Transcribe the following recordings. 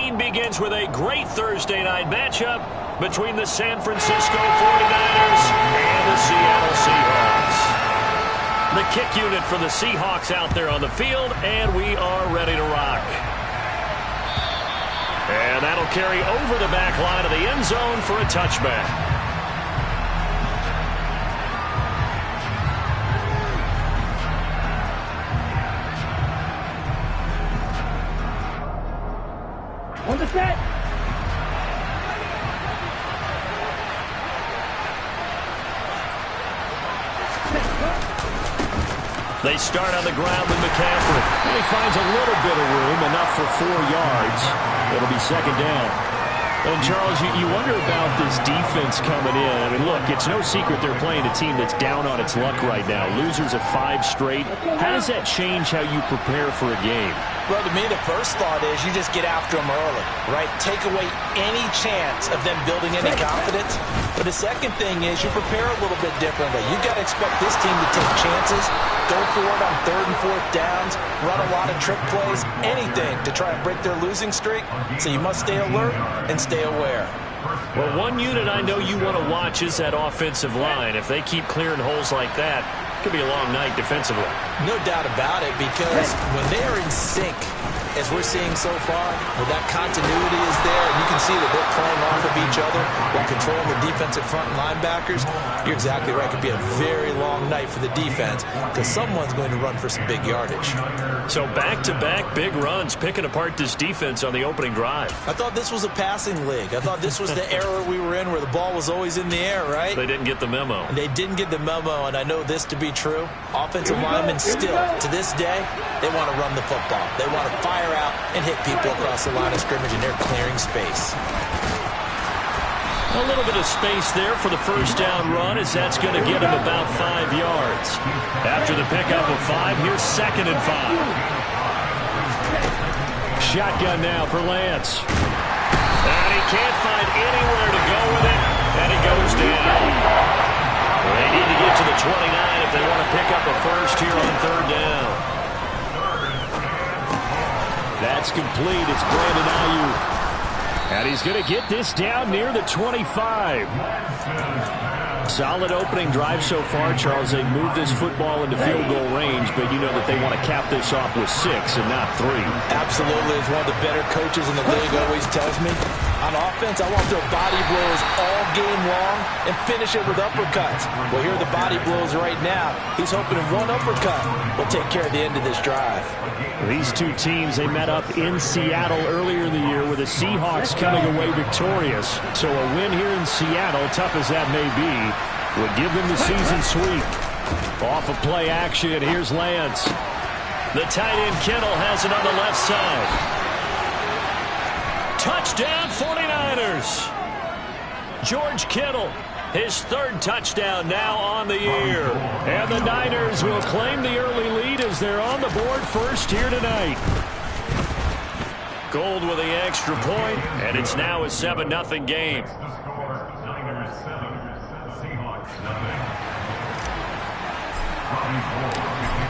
Week 18 begins with a great Thursday night matchup between the San Francisco 49ers and the Seattle Seahawks. The kick unit for the Seahawks out there on the field, and we are ready to rock. And that'll carry over the back line of the end zone for a touchback. On the set. They start on the ground with McCaffrey. And he finds a little bit of room, enough for 4 yards. It'll be second down. And, Charles, you wonder about this defense coming in. I mean, look, it's no secret they're playing a team that's down on its luck right now. Losers of 5 straight. How does that change how you prepare for a game? Well, to me, the first thought is you just get after them early, right? Take away any chance of them building any confidence. But the second thing is you prepare a little bit differently. You've got to expect this team to take chances, go for it on 3rd and 4th downs, run a lot of trick plays, anything to try and break their losing streak. So you must stay alert and stay aware. Well, one unit I know you want to watch is that offensive line. If they keep clearing holes like that, it could be a long night defensively. No doubt about it, because when they are in sync, as we're seeing so far, where that continuity is there, and you can see that they're playing off of each other while controlling the defensive front linebackers, you're exactly right. It could be a very long night for the defense because someone's going to run for some big yardage. So back-to-back big runs, picking apart this defense on the opening drive. I thought this was a passing league. I thought this was the era we were in where the ball was always in the air, right? They didn't get the memo. And they didn't get the memo, and I know this to be true. Offensive linemen still, to this day, they want to run the football. They want to fire out and hit people across the line of scrimmage, and they're clearing space. A little bit of space there for the first down run, as that's going to get him about 5 yards. After the pickup of 5, here's 2nd and 5. Shotgun now for Lance. And he can't find anywhere to go with it, and he goes down. They need to get to the 29 if they want to pick up a first here on 3rd down. That's complete. It's Brandon Ayuk. And he's going to get this down near the 25. Solid opening drive so far, Charles. They moved this football into field goal range, but you know that they want to cap this off with 6 and not 3. Absolutely. As one of the better coaches in the league always tells me, on offense, I want to throw body blows all game long and finish it with uppercuts. Well, here are the body blows right now. He's hoping in one uppercut will take care of the end of this drive. These two teams, they met up in Seattle earlier in the year with the Seahawks coming away victorious. So a win here in Seattle, tough as that may be, would give them the season sweep. Off of play action, here's Lance. The tight end Kittle has it on the left side. Touchdown 49ers. George Kittle, his 3rd touchdown now on the year. And the Niners will claim the early lead as they're on the board first here tonight. Gold with the extra point, and it's now a 7-0 game.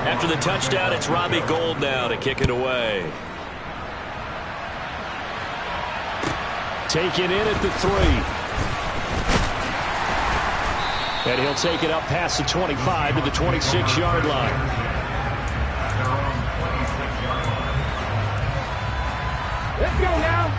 After the touchdown, it's Robbie Gould now to kick it away. Taken in at the 3. And he'll take it up past the 25 to the 26-yard line. Let's go now.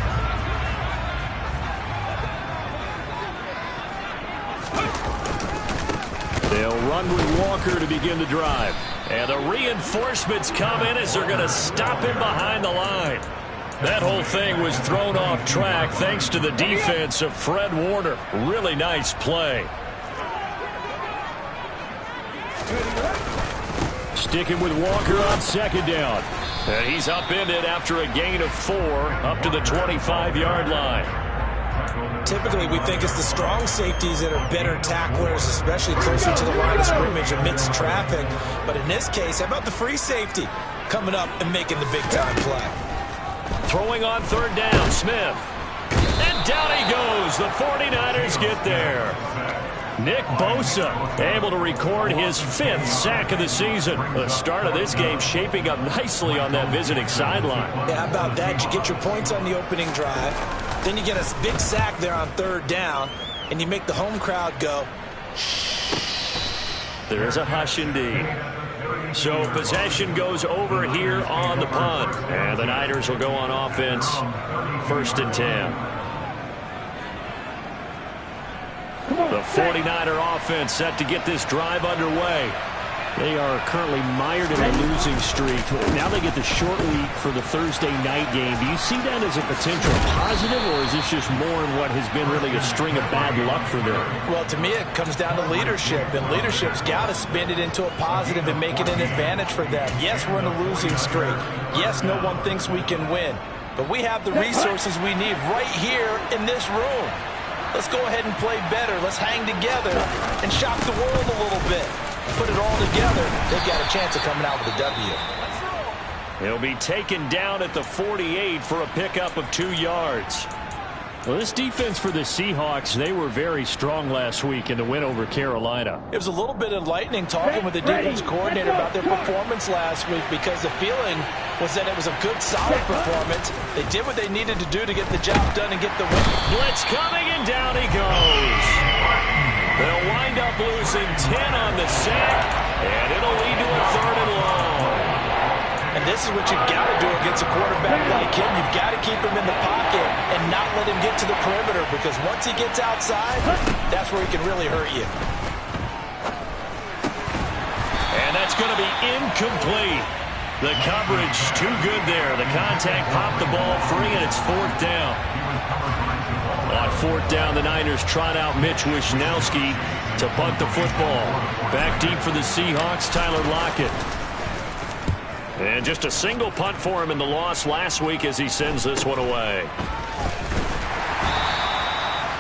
They'll run with Walker to begin the drive. And the reinforcements come in as they're going to stop him behind the line. That whole thing was thrown off track thanks to the defense of Fred Warner. Really nice play. Sticking with Walker on 2nd down. And he's upended after a gain of 4 up to the 25-yard line. Typically, we think it's the strong safeties that are better tacklers, especially closer to the line of scrimmage amidst traffic. But in this case, how about the free safety coming up and making the big-time play? Throwing on 3rd down, Smith. And down he goes. The 49ers get there. Nick Bosa able to record his 5th sack of the season. The start of this game shaping up nicely on that visiting sideline. Yeah, how about that? You get your points on the opening drive. Then you get a big sack there on 3rd down. And you make the home crowd go. There's a hush indeed. So possession goes over here on the punt. And the Niners will go on offense. 1st and 10. The 49er offense set to get this drive underway. They are currently mired in a losing streak. Now they get the short week for the Thursday night game. Do you see that as a potential positive, or is this just more in what has been really a string of bad luck for them? Well, to me, it comes down to leadership, and leadership's got to spin it into a positive and make it an advantage for them. Yes, we're in a losing streak. Yes, no one thinks we can win, but we have the resources we need right here in this room. Let's go ahead and play better. Let's hang together and shock the world a little bit. Put it all together. They've got a chance of coming out with a W. He'll be taken down at the 48 for a pickup of 2 yards. Well, this defense for the Seahawks, they were very strong last week in the win over Carolina. It was a little bit enlightening talking with the defense coordinator about their performance last week, because the feeling was that it was a good, solid performance. They did what they needed to do to get the job done and get the win. Blitz coming, and down he goes. They'll wind up losing 10 on the sack, and it'll lead to a 3rd and long. And this is what you've got to do against a quarterback like him. You've got to keep him in the pocket and not let him get to the perimeter, because once he gets outside, that's where he can really hurt you. And that's going to be incomplete. The coverage too good there. The contact popped the ball free, and it's 4th down. On 4th down, the Niners trot out Mitch Wishnowsky to punt the football. Back deep for the Seahawks, Tyler Lockett. And just a single punt for him in the loss last week as he sends this one away.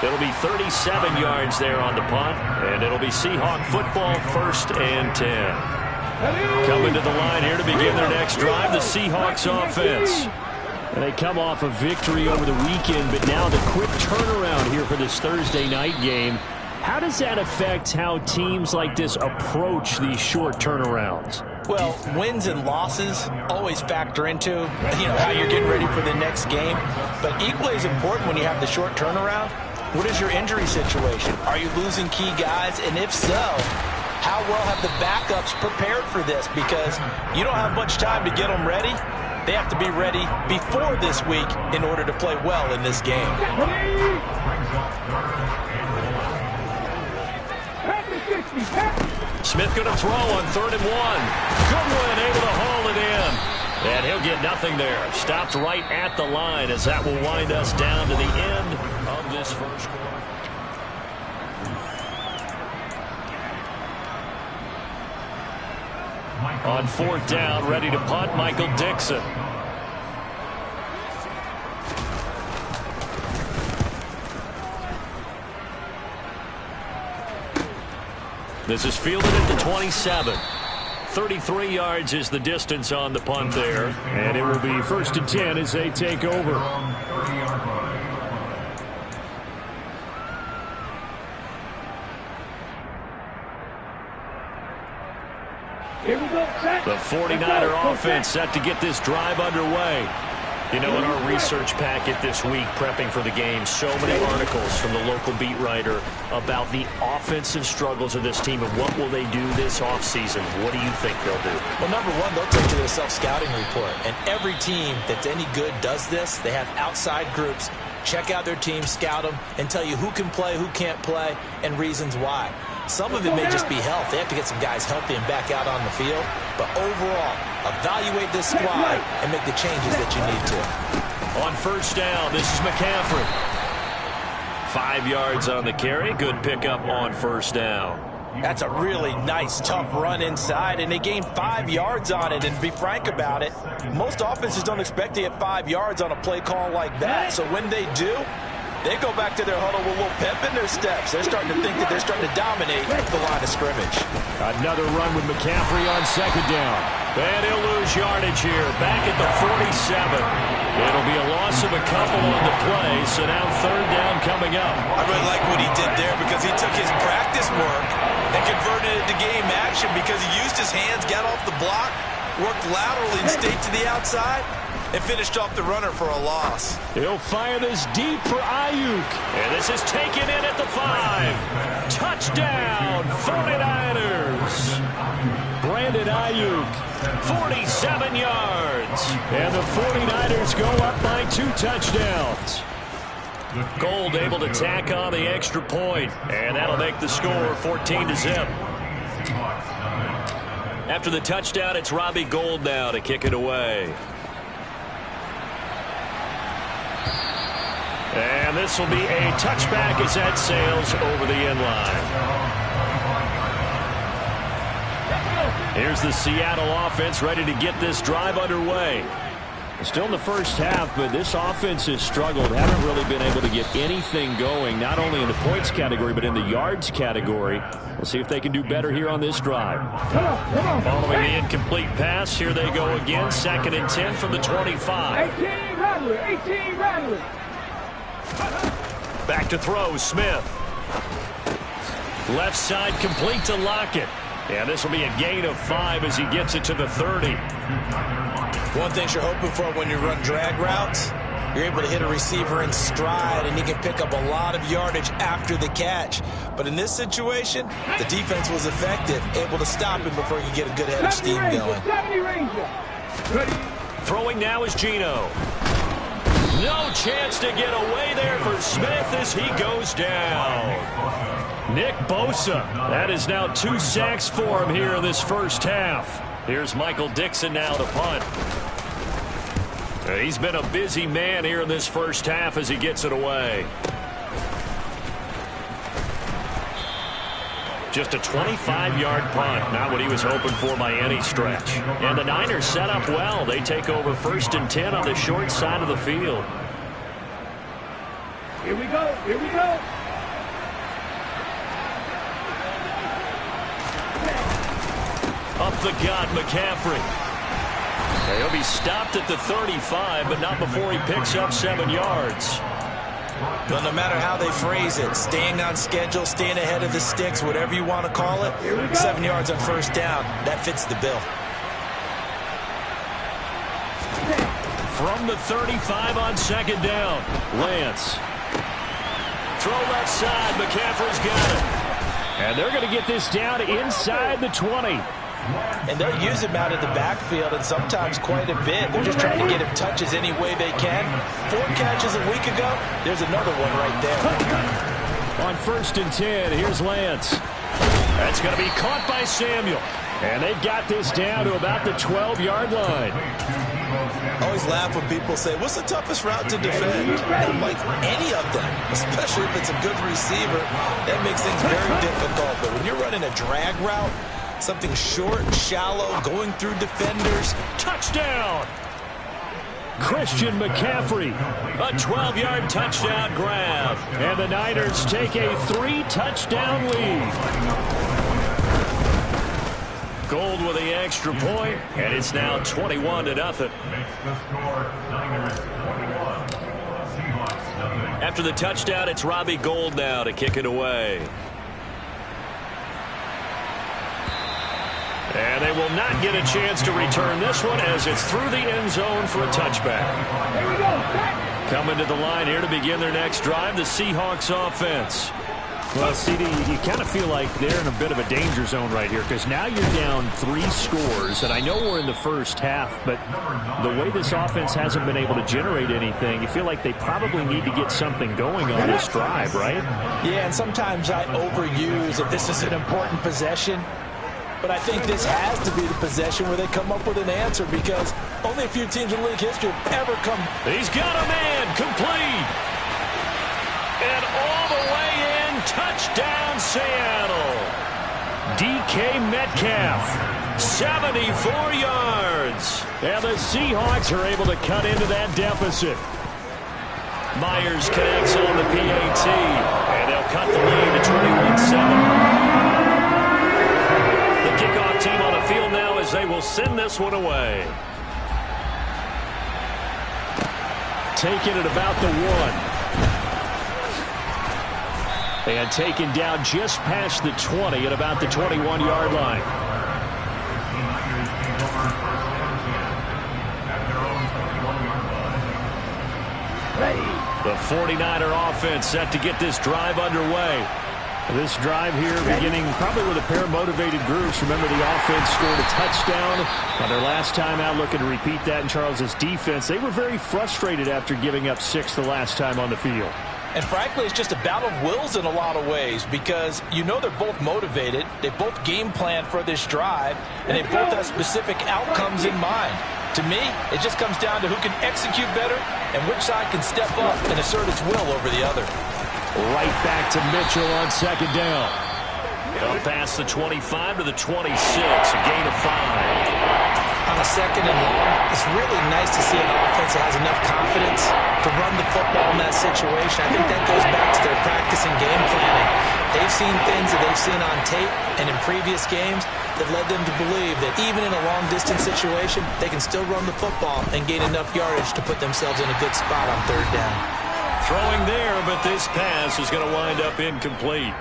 It'll be 37 yards there on the punt, and it'll be Seahawk football, 1st and 10. Coming to the line here to begin their next drive, the Seahawks offense. And they come off a victory over the weekend, but now the quick turnaround here for this Thursday night game. How does that affect how teams like this approach these short turnarounds? Well, wins and losses always factor into, how you're getting ready for the next game. But equally as important when you have the short turnaround, what is your injury situation? Are you losing key guys? And if so, how well have the backups prepared for this? Because you don't have much time to get them ready. They have to be ready before this week in order to play well in this game. Smith going to throw on 3rd and 1. Goodwin able to haul it in. And he'll get nothing there. Stopped right at the line as that will wind us down to the end of this first quarter. On 4th down, ready to punt, Michael Dixon. This is fielded at the 27. 33 yards is the distance on the punt there. And it will be 1st and 10 as they take over. The 49er offense set to get this drive underway. In our research packet this week, prepping for the game, so many articles from the local beat writer about the offensive struggles of this team and what will they do this offseason. What do you think they'll do? Well, number one, they'll take to their self-scouting report. And every team that's any good does this. They have outside groups. Check out their team, scout them, and tell you who can play, who can't play, and reasons why. Some of it may just be health. They have to get some guys healthy and back out on the field. But overall, evaluate this squad and make the changes that you need to. On 1st down, this is McCaffrey. 5 yards on the carry. Good pickup on 1st down. That's a really nice, tough run inside, and they gained 5 yards on it. And to be frank about it, most offenses don't expect to get 5 yards on a play call like that. So when they do, They go back to their huddle with a little pep in their steps. They're starting to think that they're starting to dominate the line of scrimmage. Another run with McCaffrey on second down. And he'll lose yardage here, back at the 47. It'll be a loss of a couple on the play, so now third down coming up. I really like what he did there because he took his practice work and converted it to game action because he used his hands, got off the block, worked laterally and stayed to the outside, and finished off the runner for a loss. He'll fire this deep for Ayuk. And this is taken in at the 5. Touchdown, 49ers. Brandon Ayuk, 47 yards. And the 49ers go up by 2 touchdowns. Gold able to tack on the extra point, and that'll make the score 14-0. After the touchdown, it's Robbie Gould now to kick it away. And this will be a touchback as that sails over the end line. Here's the Seattle offense ready to get this drive underway. Still in the first half, but this offense has struggled. Haven't really been able to get anything going, not only in the points category, but in the yards category. We'll see if they can do better here on this drive. Following the incomplete pass, here they go again. 2nd and 10 from the 25. 18 Rattler. Back to throw, Smith. Left side complete to Lockett. And this will be a gain of 5 as he gets it to the 30. One thing you're hoping for when you run drag routes, you're able to hit a receiver in stride, and he can pick up a lot of yardage after the catch. But in this situation, the defense was effective, able to stop him before he could get a good head of steam going. 70 Ranger. Ready. Throwing now is Geno. No chance to get away there for Smith as he goes down. Nick Bosa. That is now 2 sacks for him here in this first half. Here's Michael Dixon now to punt. He's been a busy man here in this first half as he gets it away. Just a 25-yard punt. Not what he was hoping for by any stretch. And the Niners set up well. They take over 1st and 10 on the short side of the field. Here we go. Up the gut, McCaffrey. He'll be stopped at the 35, but not before he picks up 7 yards. But no matter how they phrase it, staying on schedule, staying ahead of the sticks, whatever you want to call it, 7 yards on first down, that fits the bill. From the 35 on 2nd down, Lance. Throw left side, McCaffrey's got it. And they're going to get this down inside the 20. And they'll use him out of the backfield, and sometimes quite a bit. They're just trying to get him touches any way they can. 4 catches a week ago. There's another one right there. On 1st and 10, here's Lance. That's going to be caught by Samuel. And they've got this down to about the 12-yard line. I always laugh when people say, what's the toughest route to defend? I'm like, any of them, especially if it's a good receiver. That makes things very difficult. But when you're running a drag route, something short, shallow, going through defenders. Touchdown! Christian McCaffrey. A 12-yard touchdown grab. And the Niners take a 3-touchdown lead. Gold with the extra point, and it's now 21-0. After the touchdown, it's Robbie Gould now to kick it away. And they will not get a chance to return this one as it's through the end zone for a touchback. Here we go. Coming to the line here to begin their next drive, the Seahawks offense. Well, CD, you kind of feel like they're in a bit of a danger zone right here because now you're down 3 scores, and I know we're in the first half, but the way this offense hasn't been able to generate anything, you feel like they probably need to get something going on this drive, right? Yeah, and sometimes I overuse if this is an important possession, but I think this has to be the possession where they come up with an answer because only a few teams in league history have ever come. He's got a man, complete. And all the way in, touchdown Seattle. DK Metcalf, 74 yards. And the Seahawks are able to cut into that deficit. Myers connects on the PAT, and they'll cut the lead to 21-7. The kickoff team on the field now as they will send this one away. Taken at about the 1. And taken down just past the 20 at about the 21-yard line. The 49er offense set to get this drive underway. This drive here beginning probably with a pair of motivated groups. Remember, the offense scored a touchdown on their last time out, looking to repeat that in Charles's defense. They were very frustrated after giving up 6 the last time on the field. And frankly, it's just a battle of wills in a lot of ways because you know they're both motivated. They both game plan for this drive, and they both have specific outcomes in mind. To me, it just comes down to who can execute better and which side can step up and assert its will over the other. Right back to Mitchell on second down. Up past the 25 to the 26, a gain of 5. On a second and long, it's really nice to see an offense that has enough confidence to run the football in that situation. I think that goes back to their practice and game planning. They've seen things that they've seen on tape and in previous games that led them to believe that even in a long-distance situation, they can still run the football and gain enough yardage to put themselves in a good spot on third down. Throwing there, but this pass is going to wind up incomplete.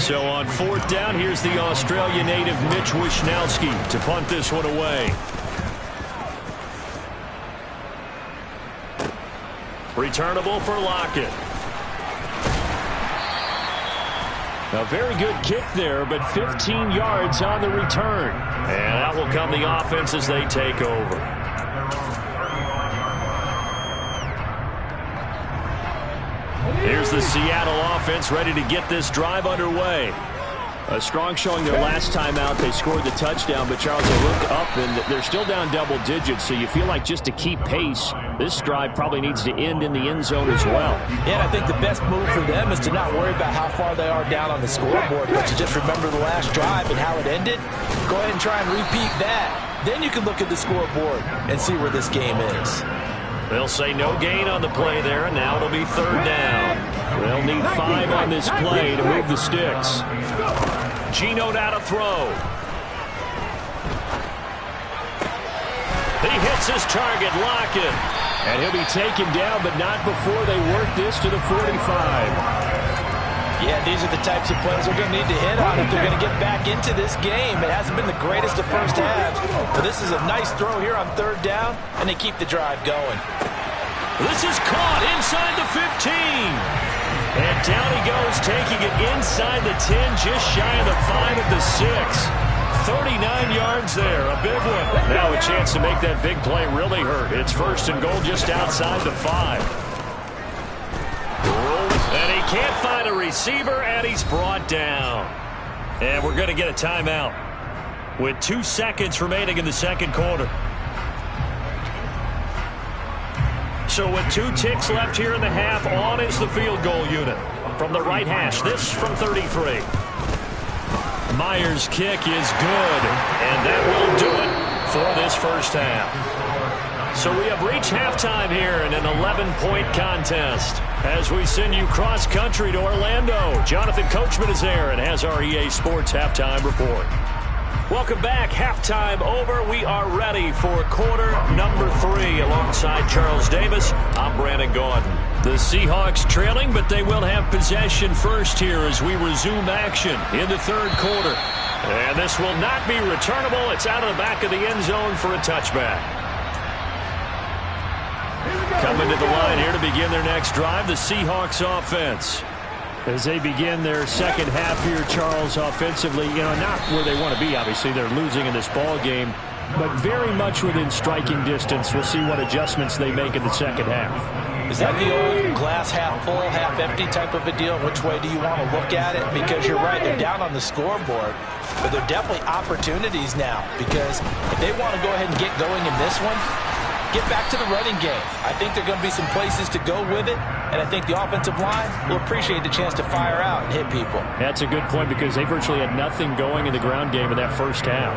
So on fourth down, here's the Australia native Mitch Wishnowsky to punt this one away. Returnable for Lockett. A very good kick there, but 15 yards on the return. And out will come the offense as they take over. Here's the Seattle offense ready to get this drive underway. A strong showing their last time out. They scored the touchdown, but Charles, they look up and they're still down double digits, so you feel like just to keep pace, this drive probably needs to end in the end zone as well. Yeah, and I think the best move for them is to not worry about how far they are down on the scoreboard, but to just remember the last drive and how it ended. Go ahead and try and repeat that. Then you can look at the scoreboard and see where this game is. They'll say no gain on the play there, and now it'll be third down. They'll need 5 on this play to move the sticks. Geno now to throw. He hits his target, Lockett. And he'll be taken down, but not before they work this to the 45. Yeah, these are the types of plays they're going to need to hit on if they're going to get back into this game. It hasn't been the greatest of first halves, but this is a nice throw here on third down, and they keep the drive going. This is caught inside the 15. And down he goes, taking it inside the 10, just shy of the 5 at the 6. 39 yards there, a big one. Now a chance to make that big play really hurt. It's first and goal just outside the 5. And he can't find a receiver, and he's brought down. And we're going to get a timeout with 2 seconds remaining in the second quarter. So with 2 ticks left here in the half, on is the field goal unit from the right hash. This from 33. Myers' kick is good, and that will do it for this first half. So we have reached halftime here in an 11-point contest as we send you cross-country to Orlando. Jonathan Coachman is there and has our EA Sports Halftime Report. Welcome back. Halftime over. We are ready for quarter number 3 alongside Charles Davis. I'm Brandon Gaudin. The Seahawks trailing, but they will have possession first here as we resume action in the third quarter. And this will not be returnable. It's out of the back of the end zone for a touchback. Coming to the line here to begin their next drive, the Seahawks offense. As they begin their second half here, Charles, offensively, not where they want to be, obviously. They're losing in this ball game, but very much within striking distance. We'll see what adjustments they make in the second half. Is that the old glass half full, half empty type of a deal? Which way do you want to look at it? Because you're right, they're down on the scoreboard, but they're definitely opportunities now, because if they want to go ahead and get going in this one, get back to the running game. I think there are going to be some places to go with it, and I think the offensive line will appreciate the chance to fire out and hit people. That's a good point because they virtually had nothing going in the ground game in that first half.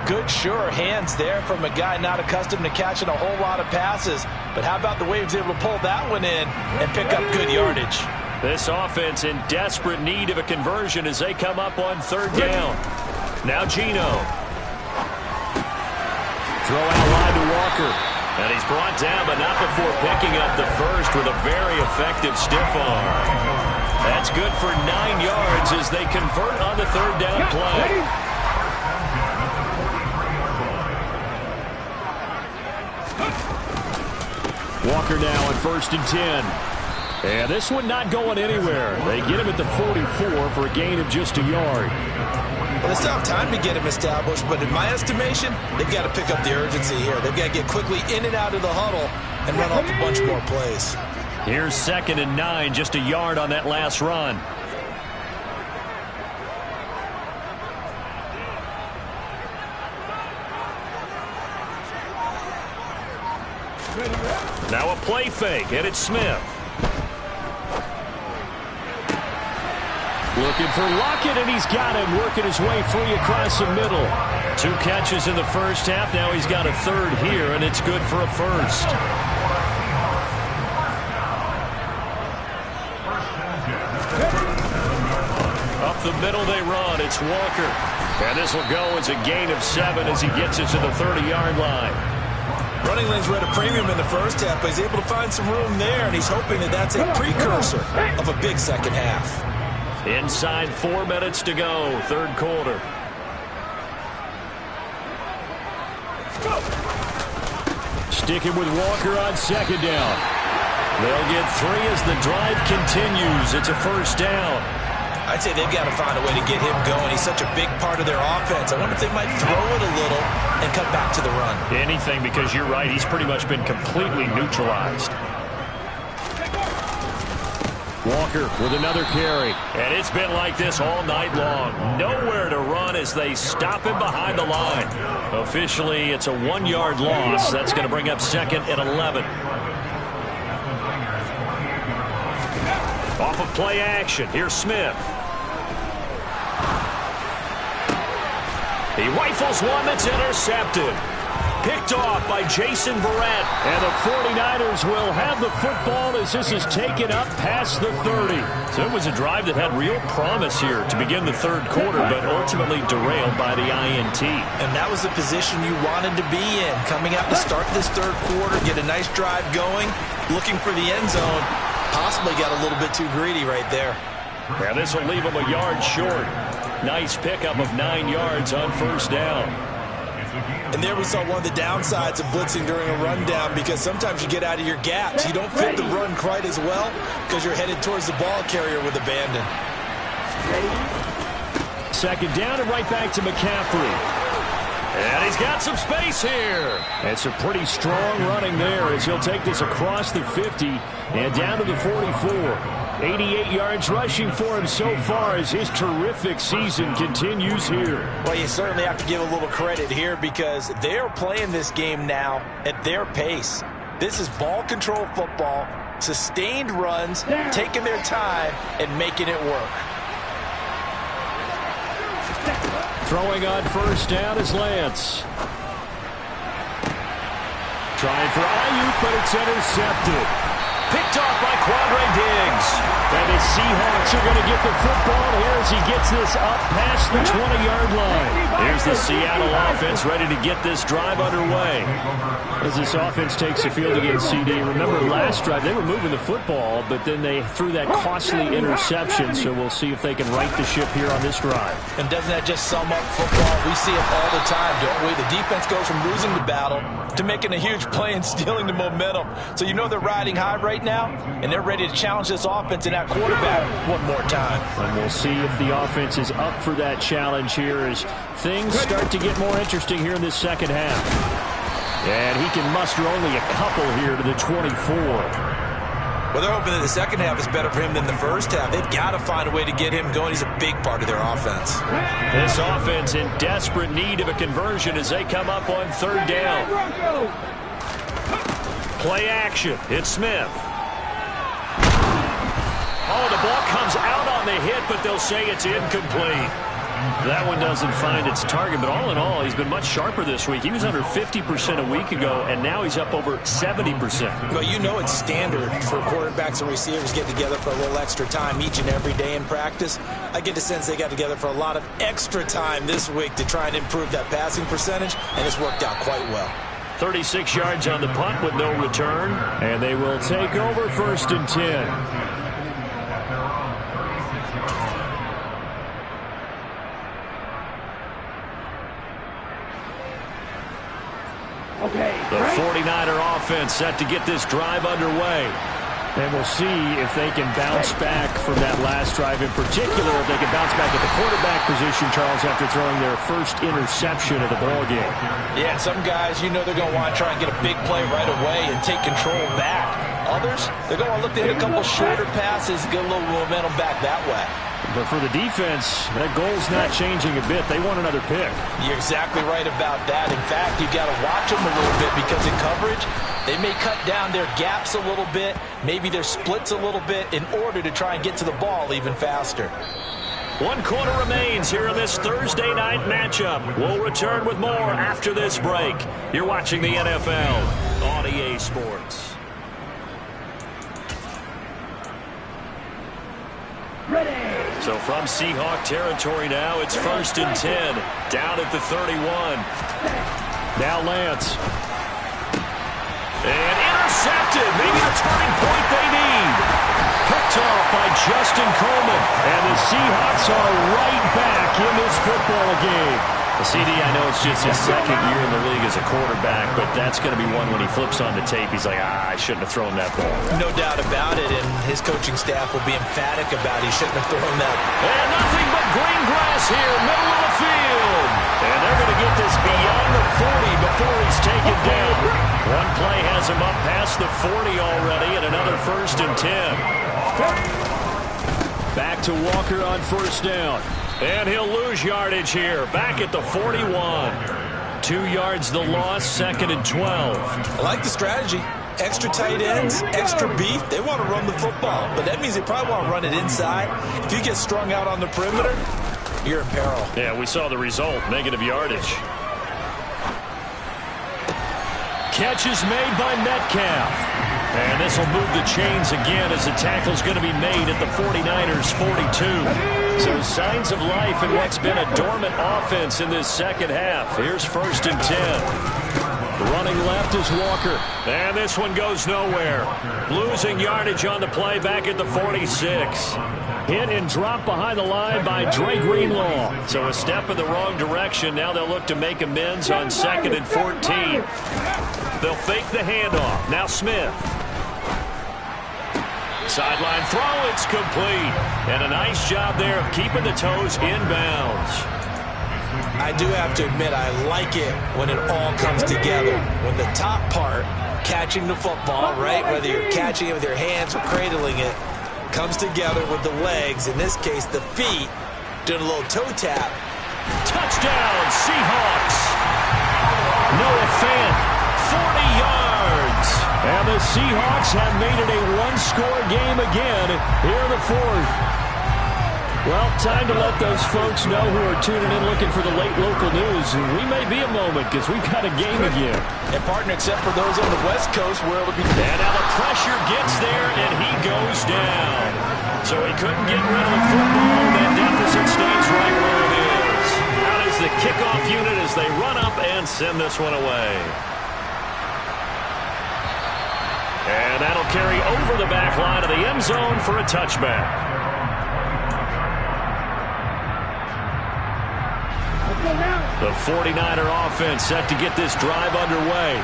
Good, sure hands there from a guy not accustomed to catching a whole lot of passes. But how about the way he was able to pull that one in and pick up good yardage? This offense in desperate need of a conversion as they come up on third down. Now Geno. Throw out wide to Walker. And he's brought down, but not before picking up the first with a very effective stiff arm. That's good for 9 yards as they convert on the third down play. Walker now on 1st and 10. And this one not going anywhere. They get him at the 44 for a gain of just a yard. Well, they still have time to get him established, but in my estimation, they've got to pick up the urgency here. They've got to get quickly in and out of the huddle and run off a bunch more plays. Here's 2nd and 9, just a yard on that last run. Now a play fake, and it's Smith. Looking for Lockett, and he's got him, working his way free across the middle. 2 catches in the first half. Now he's got a third here, and it's good for a first. Up the middle they run. It's Walker. And this will go as a gain of 7 as he gets it to the 30-yard line. Running lanes were at a premium in the first half, but he's able to find some room there, and he's hoping that that's a precursor of a big second half. Inside 4 minutes to go, third quarter. Sticking with Walker on 2nd down. They'll get 3 as the drive continues. It's a first down. I'd say they've got to find a way to get him going. He's such a big part of their offense. I wonder if they might throw it a little and cut back to the run. Anything, because you're right. He's pretty much been completely neutralized. Walker with another carry. And it's been like this all night long. Nowhere to run as they stop him behind the line. Officially, it's a 1-yard loss. That's going to bring up 2nd and 11. Off of play action. Here's Smith. He rifles one that's intercepted. Picked off by Jason Verrett. And the 49ers will have the football as this is taken up past the 30. So it was a drive that had real promise here to begin the third quarter, but ultimately derailed by the INT. And that was the position you wanted to be in. Coming out to start this third quarter, get a nice drive going, looking for the end zone. Possibly got a little bit too greedy right there. Yeah, this will leave him a yard short. Nice pickup of 9 yards on first down. And there we saw one of the downsides of blitzing during a rundown, because sometimes you get out of your gaps. You don't fit the run quite as well because you're headed towards the ball carrier with abandon. 2nd down and right back to McCaffrey. And he's got some space here. It's a pretty strong running there as he'll take this across the 50 and down to the 44. 88 yards rushing for him so far as his terrific season continues here. Well, you certainly have to give a little credit here because they're playing this game now at their pace. This is ball control football, sustained runs, taking their time and making it work. Throwing on first down is Lance. Trying for Ayuk, but it's intercepted. Picked off by Quandre Diggs. And the Seahawks are going to get the football here as he gets this up past the 20-yard line. Here's the Seattle offense ready to get this drive underway. As this offense takes the field against CD, remember last drive they were moving the football, but then they threw that costly interception, so we'll see if they can right the ship here on this drive. And doesn't that just sum up football? We see it all the time, don't we? The defense goes from losing the battle to making a huge play and stealing the momentum. So you know they're riding high right now, and they're ready to challenge this offense and that quarterback one more time. And we'll see if the offense is up for that challenge here as things start to get more interesting here in this second half. And he can muster only a couple here to the 24. Well, they're hoping that the second half is better for him than the first half. They've got to find a way to get him going. He's a big part of their offense. This offense in desperate need of a conversion as they come up on third down. Play action. It's Smith. Oh, the ball comes out on the hit, but they'll say it's incomplete. That one doesn't find its target, but all in all, he's been much sharper this week. He was under 50% a week ago, and now he's up over 70%. Well, you know it's standard for quarterbacks and receivers get together for a little extra time each and every day in practice. I get the sense they got together for a lot of extra time this week to try and improve that passing percentage, and it's worked out quite well. 36 yards on the punt with no return, and they will take over 1st and 10. Okay. The 49er offense set to get this drive underway. And we'll see if they can bounce back from that last drive, in particular if they can bounce back at the quarterback position, Charles, after throwing their first interception of the ball game. Yeah, some guys, you know they're going to want to try and get a big play right away and take control back. Others, they're going to look to hit a couple shorter passes, get a little momentum back that way. But for the defense, that goal's not changing a bit. They want another pick. You're exactly right about that. In fact, you've got to watch them a little bit because in coverage, they may cut down their gaps a little bit, maybe their splits a little bit in order to try and get to the ball even faster. 1 quarter remains here in this Thursday night matchup. We'll return with more after this break. You're watching the NFL on EA Sports. So from Seahawk territory now, it's 1st and 10. Down at the 31. Now Lance. And intercepted. Maybe the turning point they need. Picked off by Justin Coleman. And the Seahawks are right back in this football game. CD, I know it's just his 2nd year in the league as a quarterback, but that's going to be one when he flips on the tape, he's like, I shouldn't have thrown that ball. No doubt about it, and his coaching staff will be emphatic about he shouldn't have thrown that. And nothing but green grass here, middle of the field. And they're going to get this beyond the 40 before he's taken down. One play has him up past the 40 already, and another 1st and 10. Back to Walker on 1st down. And he'll lose yardage here. Back at the 41. 2 yards the loss, 2nd and 12. I like the strategy. Extra tight ends, extra beef. They want to run the football, but that means they probably want to run it inside. If you get strung out on the perimeter, you're in peril. Yeah, we saw the result, negative yardage. Catch is made by Metcalf. And this will move the chains again as the tackle's going to be made at the 49ers' 42. So signs of life in what's been a dormant offense in this 2nd half. Here's 1st and 10. Running left is Walker. And this one goes nowhere. Losing yardage on the play back at the 46. Hit and drop behind the line by Dre Greenlaw. So a step in the wrong direction. Now they'll look to make amends on 2nd and 14. They'll fake the handoff. Now Smith. Sideline throw, it's complete. And a nice job there of keeping the toes inbounds. I do have to admit, I like it when it all comes together. When the top part, catching the football, right, whether you're catching it with your hands or cradling it, comes together with the legs, in this case the feet, doing a little toe tap. Touchdown, Seahawks. Noah Fant, 40 yards. And the Seahawks have made it a one-score game again here in the 4th. Well, time to let those folks know who are tuning in looking for the late local news. We may be a moment because we've got a game again. And partner, except for those on the West Coast where it'll be... And now the pressure gets there and he goes down. So he couldn't get rid of the football. That deficit stays right where it is. Out is the kickoff unit as they run up and send this one away. And that'll carry over the back line of the end zone for a touchback. The 49er offense set to get this drive underway.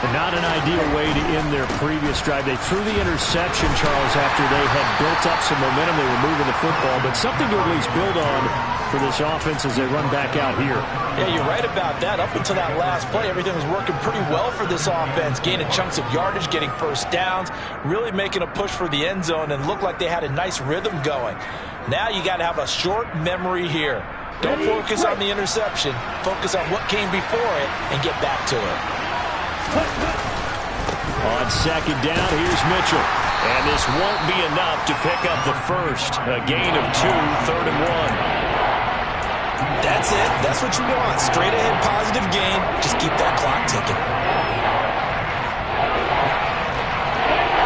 And not an ideal way to end their previous drive. They threw the interception, Charles, after they had built up some momentum. They were moving the football, but something to at least build on for this offense as they run back out here. Yeah, you're right about that. Up until that last play, everything was working pretty well for this offense, gaining chunks of yardage, getting first downs, really making a push for the end zone, and looked like they had a nice rhythm going. Now you got to have a short memory here. Don't focus on the interception. Focus on what came before it and get back to it. On 2nd down, here's Mitchell. And this won't be enough to pick up the first. A gain of 2, 3rd and 1. That's it. That's what you want. Straight ahead positive game. Just keep that clock ticking.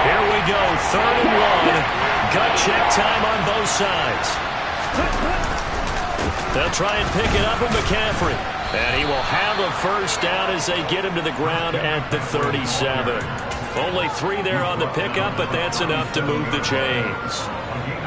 Here we go. 3rd and 1. Gut check time on both sides. They'll try and pick it up with McCaffrey. And he will have a first down as they get him to the ground at the 37. Only 3 there on the pickup, but that's enough to move the chains.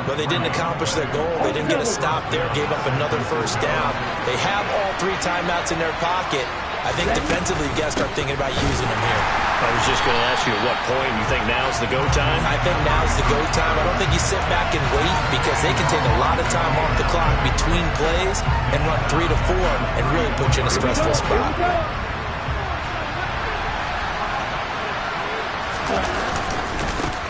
But they didn't accomplish their goal. They didn't get a stop there, gave up another first down. They have all 3 timeouts in their pocket. I think defensively, you got to start thinking about using them here. I was just going to ask you at what point you think now's the go time? I think now's the go time. I don't think you sit back and wait because they can take a lot of time off the clock between plays and run 3 to 4 and really put you in a stressful spot.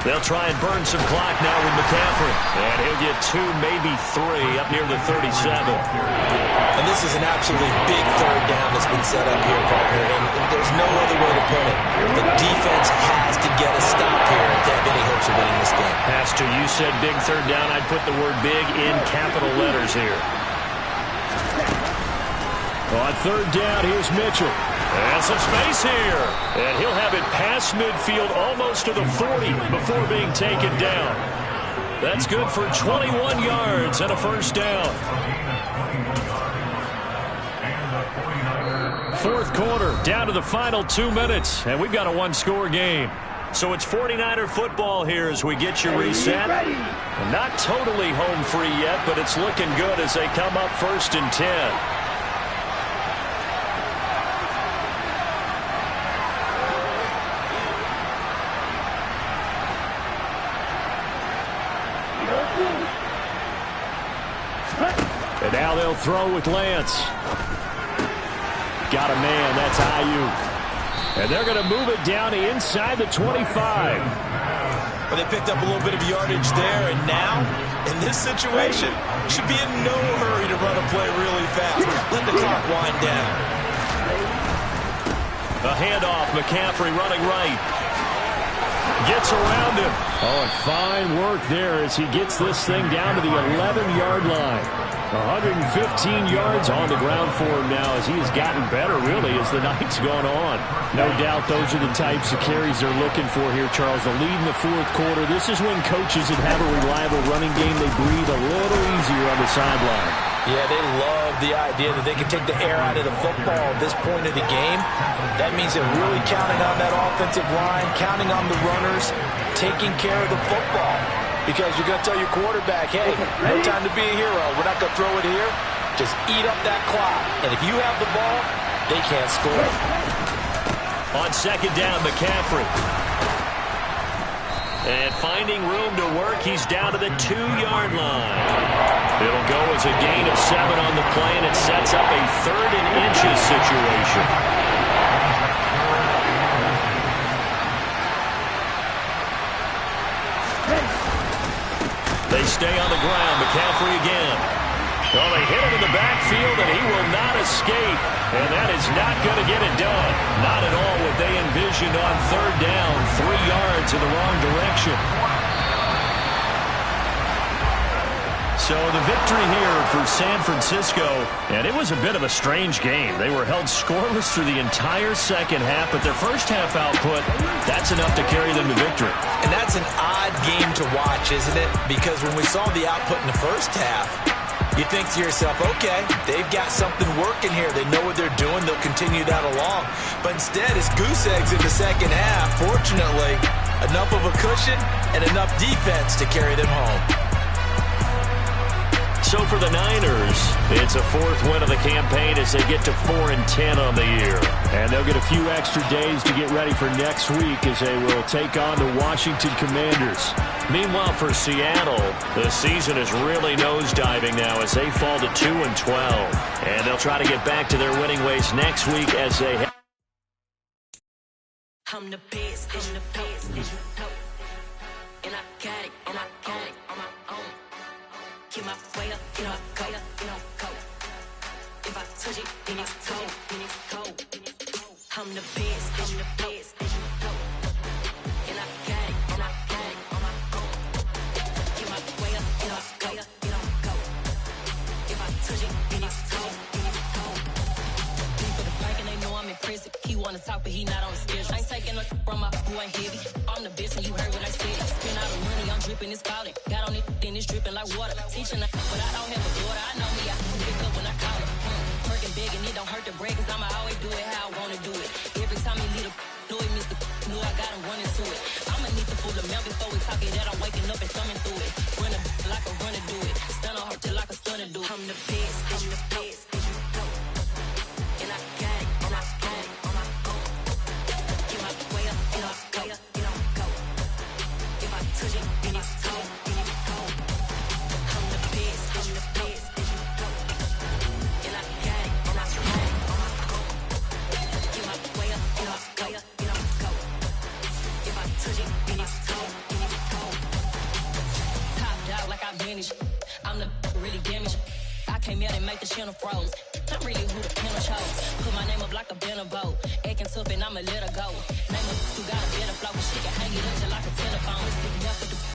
They'll try and burn some clock now with McCaffrey. And he'll get 2, maybe 3 up near the 37. And this is an absolutely big 3rd down that's been set up here, partner. And there's no other way to put it. The defense has to get a stop here to have any hopes of winning this game. Has to. You said big 3rd down. I'd put the word big in capital letters here. On 3rd down, here's Mitchell. And some space here. And he'll have it past midfield almost to the 40 before being taken down. That's good for 21 yards and a first down. 4th quarter, down to the final 2 minutes. And we've got a 1-score game. So it's 49er football here as we get you reset. Not totally home free yet, but it's looking good as they come up 1st and 10. And now they'll throw with Lance. Got a man, that's Ayuk. And they're going to move it down to inside the 25. Well, they picked up a little bit of yardage there, and now, in this situation, should be in no hurry to run a play really fast. Let the clock wind down. A handoff, McCaffrey running right. Gets around him. Oh, and fine work there as he gets this thing down to the 11-yard line. 115 yards on the ground for him now as he has gotten better, really, as the night's gone on. No doubt those are the types of carries they're looking for here, Charles. The lead in the 4th quarter. This is when coaches that have a reliable running game, they breathe a little easier on the sideline. Yeah, they love the idea that they can take the air out of the football at this point of the game. That means they're really counting on that offensive line, counting on the runners, taking care of the football. Because you're going to tell your quarterback, hey, no time to be a hero. We're not going to throw it here. Just eat up that clock. And if you have the ball, they can't score. On 2nd down, McCaffrey. And finding room to work, he's down to the 2-yard line. It'll go as a gain of 7 on the play, and it sets up a 3rd and inches situation. They stay on the ground. McCaffrey again. Well, they hit him in the backfield, and he will not escape. And that is not going to get it done. Not at all what they envisioned on 3rd down. 3 yards in the wrong direction. So the victory here for San Francisco, and it was a bit of a strange game. They were held scoreless through the entire 2nd half, but their first half output, that's enough to carry them to victory. And that's an odd game to watch, isn't it? Because when we saw the output in the first half, you think to yourself, okay, they've got something working here. They know what they're doing. They'll continue that along. But instead, it's goose eggs in the 2nd half. Fortunately, enough of a cushion and enough defense to carry them home. So for the Niners, it's a 4th win of the campaign as they get to 4-10 on the year. And they'll get a few extra days to get ready for next week as they will take on the Washington Commanders. Meanwhile, for Seattle, the season is really nosediving now as they fall to 2-12. And they'll try to get back to their winning ways next week as they head. I'm the best, and I got it, on my own. Get my way up, go. If I touch it, then it's cold. I'm the best, and I got it, on my own. Get my way up, go. If I touch it, then it's cold. heavy. I'm the best and you heard what I said. Spend all the money, I'm dripping, it's falling. Got on it, then it's dripping like water. Teaching her, but I don't have a daughter. I know me, I can pick up when I call her. Working big and it don't hurt to break, cause I'ma always do it how I wanna do it. Every time he lead a know it, Mr. Knew I got him running to it. I'ma need the full amount before we talk it that I'm waking up and thumbing through it. Run a like a runner do it. Stun on her till like a stunner do it. I'm the best, I'm the best, and I got it, and I got it on my own. Get my way up, get off, go, get on, go. If I touch it, then it's cold, then it's cold. I'm the best, I'm the best, and I got it, and I got it on my own. Get my way up, get off, go, get on, go. If I touch it, then it's cold, then it's cold. Top dog like I manage. I'm the really damaged. I came out and make the channel froze. I'm really who the panel chose. Put my name up like a banner boat. Acting tough and I'ma let her go. Name her who got a better flow. She can hang it up just like a telephone.